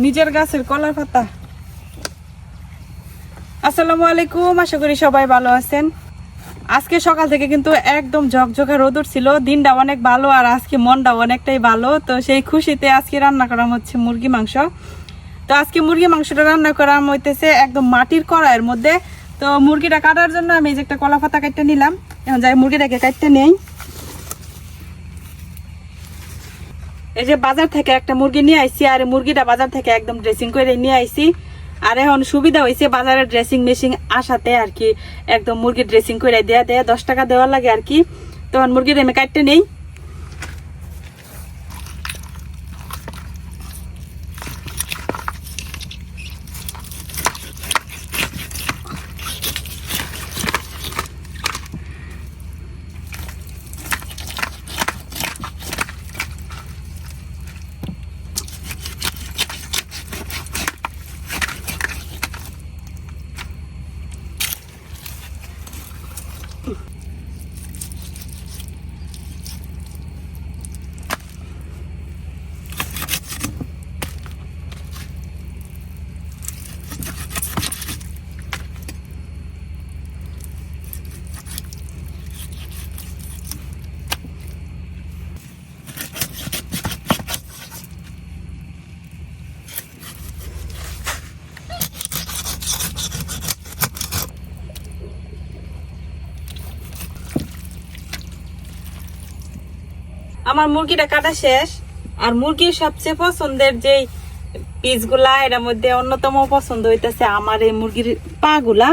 নিজের গাছের কলার পাতা। আসসালামু আলাইকুম, আশা করি সবাই ভালো আছেন। আজকে সকাল থেকে কিন্তু একদম ঝকঝকা রোদ ছিল, দিনটা অনেক ভালো আর আজকে মনটা অনেকটাই ভালো। তো সেই খুশিতে আজকে রান্না করা হচ্ছে মুরগি মাংস। তো আজকে মুরগি মাংসটা রান্না করা হইতেছে একদম মাটির কড়াইয়ের মধ্যে। তো মুরগিটা কাটার জন্য আমি এই যে একটা কলা পাতা কাটতে নিলাম। এখন যাই মুরগিটাকে কাটতে নেই। এই যে বাজার থেকে একটা মুরগি নিয়ে আইছি, আর মুরগিটা বাজার থেকে একদম ড্রেসিং করে নিয়ে আইছি। আর এখন সুবিধা হয়েছে বাজারের ড্রেসিং মেশিন আসাতে আর কি, একদম মুরগির ড্রেসিং করে দেয়া 10 টাকা দেওয়া লাগে আর কি। তখন মুরগিটা আমি কাটতে নেই। আমার মুরগিটা কাটা শেষ। আর মুরগির সবচেয়ে পছন্দের যে পিসগুলা, এটার মধ্যে অন্যতম পছন্দ হইতেছে আমার এই মুরগির পা গুলা,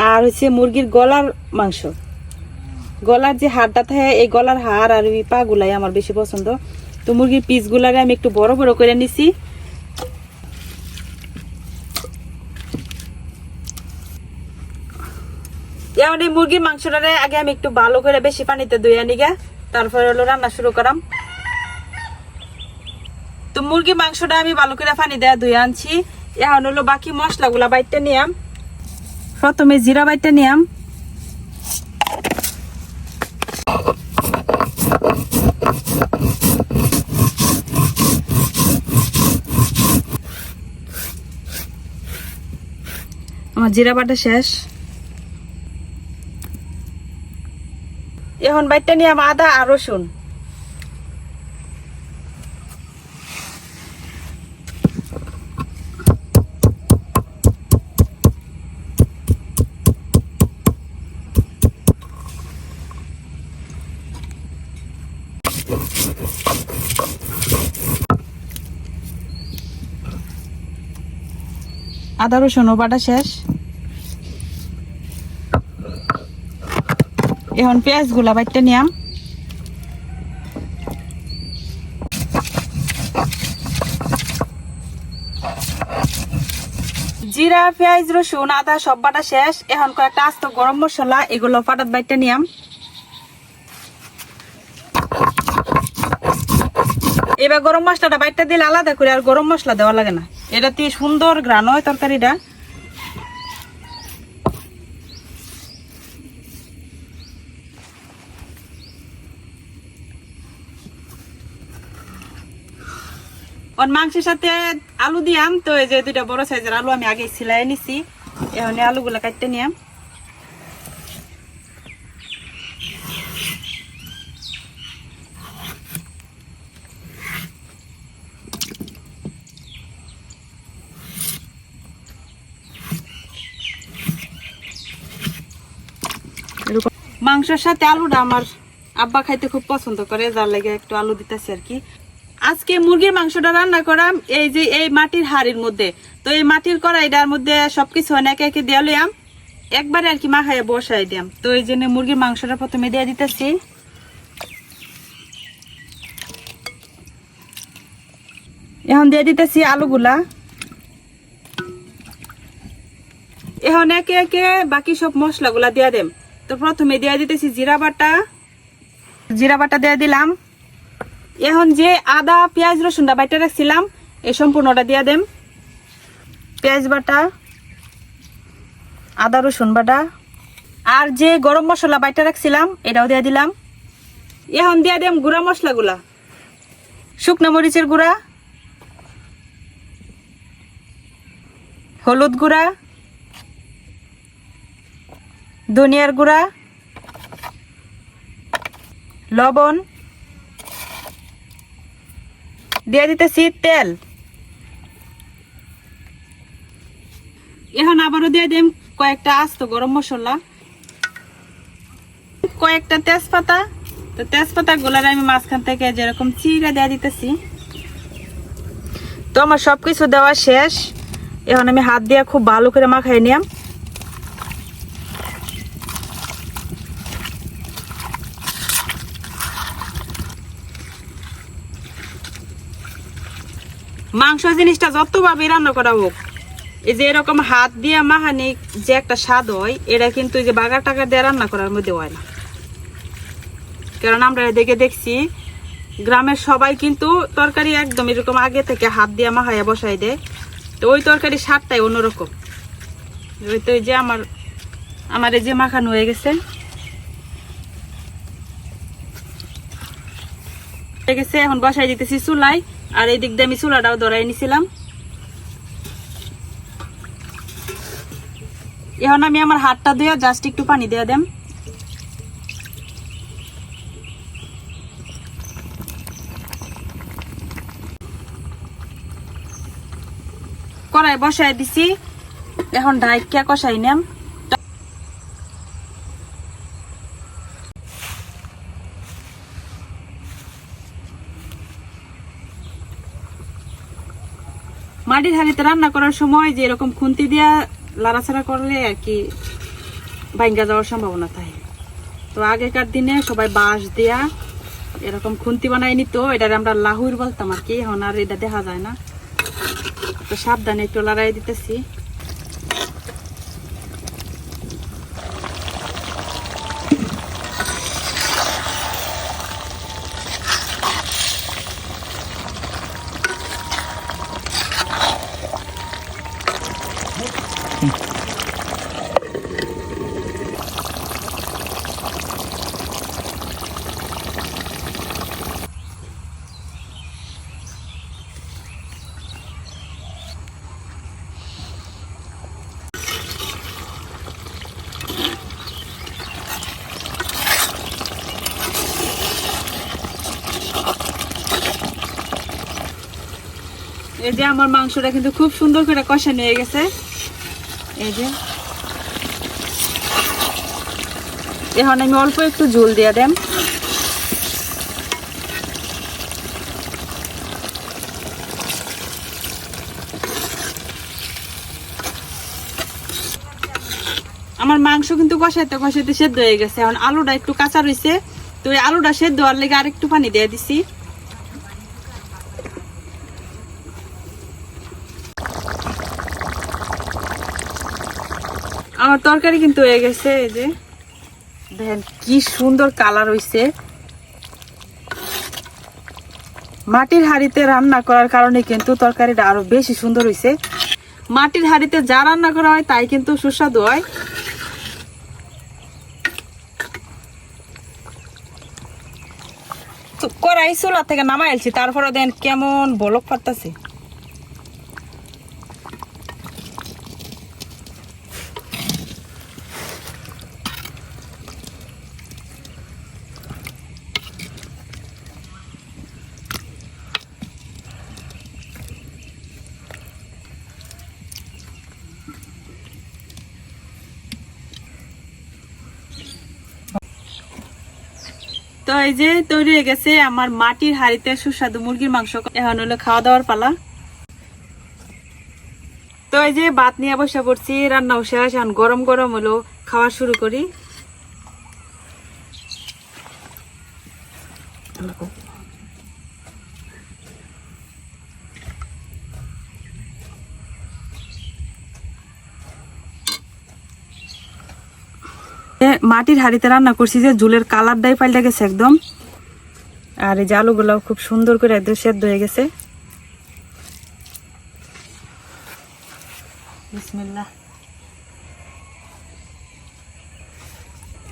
আর হচ্ছে মুরগির গলার মাংস। গলার যে হাড়টা থাকে, এই গলার হাড় আর ওই পা গুলাই আমার বেশি পছন্দ। তো মুরগির পিসগুলারে আমি একটু বড় বড় করে নিছি। এমন এই মুরগির মাংসটারে আগে আমি একটু ভালো করে বেশি পানিতে ধুয়ে নিগা, তারপরে হলো রান্না শুরু করাম। তো মুরগি মাংসটা আমি ভালো করে পানি দেওয়া ধুয়ে আনছি। এখন হলো বাকি মশলাগুলা বাইটটা নিয়াম। প্রথমে জিরা বাইটটা নিয়াম। আমার জিরা বাটা শেষ। এখন বাইটটা নিয়াম আদা আর রসুন। আদা রসুন বাটা শেষ। এখন পেঁয়াজ গুলা বাইটটা নিয়াম। জিরা পেঁয়াজ রসুন আদা সব বাটা শেষ। এখন কয়েকটা আস্ত গরম মশলা, এগুলো পাটাত বাইটটা নিয়াম। এবার গরম মশলাটা বাইটটা দিলে আলাদা করে আর গরম মশলা দেওয়া লাগে না, এটাতে সুন্দর ঘ্রাণ হয় তরকারিটা। মাংসের সাথে আলু দিয়াম। তো এই যে দুইটা বড় সাইজের আলু আমি আগে সিলাই নিছি। এখন আলুগুলা কাটতে নিয়াম। মাংসের সাথে আলুটা আমার আব্বা খাইতে খুব পছন্দ করে, যার লাগে একটু আলু দিতেছি আর কি। আজকে মুরগির মাংসটা রান্না করাম এই যে এই মাটির হাড়ির মধ্যে। তো এই মাটির কড়াইটার মধ্যে সবকিছু একে একে দিয়ে লইয়াম, একবারে আর কি মাখাইয়া বসাই দিয়াম। তো এই জন্য মুরগির মাংসটা প্রথমে দিয়ে দিতেছি। এখন দিয়ে দিতেছি আলুগুলা। এখন একে একে বাকি সব মশলাগুলা দিয়ে দেম। তো প্রথমে দিয়ে দিতেছি জিরা বাটা দিয়ে দিলাম। এখন যে আদা পেঁয়াজ রসুনটা বাইটা রাখছিলাম, এই সম্পূর্ণটা দিয়ে দেম। পেঁয়াজ বাটা, আদা রসুন বাটা, আর যে গরম মশলা বাইটা রাখছিলাম এটাও দিয়ে দিলাম। এখন দিয়ে দেম গুঁড়া মশলাগুলা, শুকনো মরিচের গুঁড়া, হলুদ গুঁড়া, ধনিয়ার গুঁড়া, লবণ, দিয়ে দিতেছি তেল। এখন আবারও দিয়ে দিম কয়েকটা আস্ত গরম মশলা, কয়েকটা তেজপাতা। তো তেজপাতা গুলার আমি মাঝখান থেকে যেরকম চিড়া দিয়ে দিতেছি। তো আমার সবকিছু দেওয়া শেষ। এখন আমি হাত দিয়ে খুব ভালো করে মাখাই নিলাম। মাংস জিনিসটা যতভাবে রান্না করা হোক, এই যে এরকম হাত দিয়ে মাখানি যে একটা স্বাদ হয়, এটা কিন্তু এই যে বাগার টাকা দিয়ে রান্না করার মধ্যে হয় না। কারণ আমরা এদিকে দেখছি গ্রামের সবাই কিন্তু তরকারি একদম এরকম আগে থেকে হাত দিয়ে মাখাইয়া বসাই দেয়। তো ওই তরকারি স্বাদটাই অন্যরকম। ওই তো এই যে আমার এই যে মাখানো হয়ে গেছে, এখন বসাই দিতেছি চুলাই। আর এই দিক দিয়ে আমি চুলাটাও ধরাই নিছিলাম। এখন আমি আমার হাতটা ধুয়ে জাস্ট একটু পানি দিয়ে দেম। কড়াই বসাই দিছি, এখন ঢাইকা কষাই নেম। মাটির হাঁড়িতে রান্না করার সময় যে এরকম খুন্তি দিয়া লাড়াচাড়া করলে আর কি ভাঙ্গা যাওয়ার সম্ভাবনা থাকে। তো আগেকার দিনে সবাই বাঁশ দিয়া এরকম খুন্তি বানাই নিত, এটার আমরা লাহুর বলতাম আর কি। এখন আর এটা দেখা যায় না। তো সাবধানে একটু লড়াই দিতেছি। এই যে আমার মাংসটা কিন্তু খুব সুন্দর করে কষানো হয়ে গেছে। এই যে এখন আমি অল্প একটু ঝোল দিয়ে দেম। আমার মাংস কিন্তু কষাইতে কষাইতে সেদ্ধ হয়ে গেছে। এখন আলুটা একটু কাঁচা রয়েছে, তো এই আলুটা সেদ্ধ হওয়ার লেগে আরেকটু পানি দিয়ে দিছি। আমার তরকারি কিন্তু হয়ে গেছে। এই যে দেখেন কি সুন্দর কালার হইছে। মাটির হাঁড়িতে রান্না করার কারণে কিন্তু তরকারিটা আরো বেশি সুন্দর হইছে। মাটির হাঁড়িতে যা রান্না করা হয় তাই কিন্তু সুস্বাদু হয়। কড়াই চুলা থেকে নামাই আলছি, তারপরে দেন কেমন বলক পারতাছে। তো এই যে তৈরি হয়ে গেছে আমার মাটির হাঁড়িতে সুস্বাদু মুরগির মাংস। এখন হলো খাওয়া দাওয়ার পালা। তো এই যে ভাত নিয়ে বসে পড়ছি, রান্নাও শেষ। এখন গরম গরম হলো খাওয়া শুরু করি। মাটির হাঁড়িতে রান্না করছি যে ঝুলের কালারটাই পাল্টে গেছে একদম। আর এই যে আলুগুলো খুব সুন্দর করে একদম সেদ্ধ হয়ে গেছে। বিসমিল্লাহ।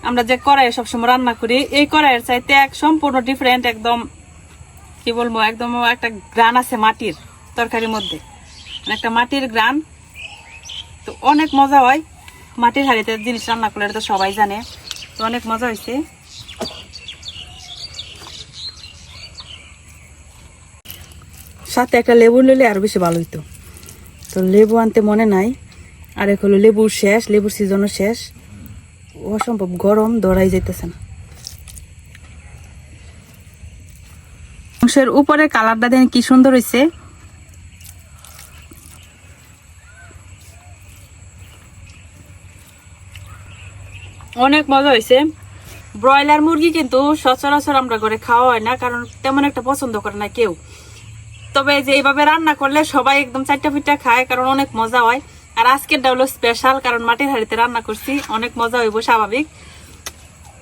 আমরা যে কড়াইয়ে সবসময় রান্না করি, এই কড়াইয়ের চাইতে এক সম্পূর্ণ ডিফারেন্ট। একদম কি বলবো, একদম একটা গ্রান আছে মাটির তরকারির মধ্যে, একটা মাটির গ্রান। তো অনেক মজা হয় মাটির হাঁড়িতে জিনিস রান্না করলে, এটা তো সবাই জানে। তো অনেক মজা হয়েছে। সাথে একটা লেবু নিলে আরো বেশি ভালো হইতো, তো লেবু আনতে মনে নাই। আর এক হলো লেবুর শেষ, লেবুর সিজনও শেষ, অসম্ভব গরম, দৌড়াই যাইতেছে না। মাংসের উপরে কালারটা দেন কি সুন্দর হয়েছে। অনেক মজা হয়েছে। ব্রয়লার মুরগি কিন্তু সচরাচর আমরা ঘরে খাওয়া হয় না, কারণ তেমন একটা পছন্দ করে না কেউ। তবে যে এইভাবে রান্না করলে সবাই একদম চারটা পিঠা খায়, কারণ অনেক মজা হয়। আর আজকেরটা হলো স্পেশাল, কারণ মাটির হাঁড়িতে রান্না করছি, অনেক মজা হইব স্বাভাবিক।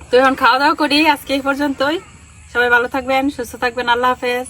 তো এখন খাওয়া দাওয়া করি, আজকে এই পর্যন্তই। সবাই ভালো থাকবেন, সুস্থ থাকবেন, আল্লাহ হাফেজ।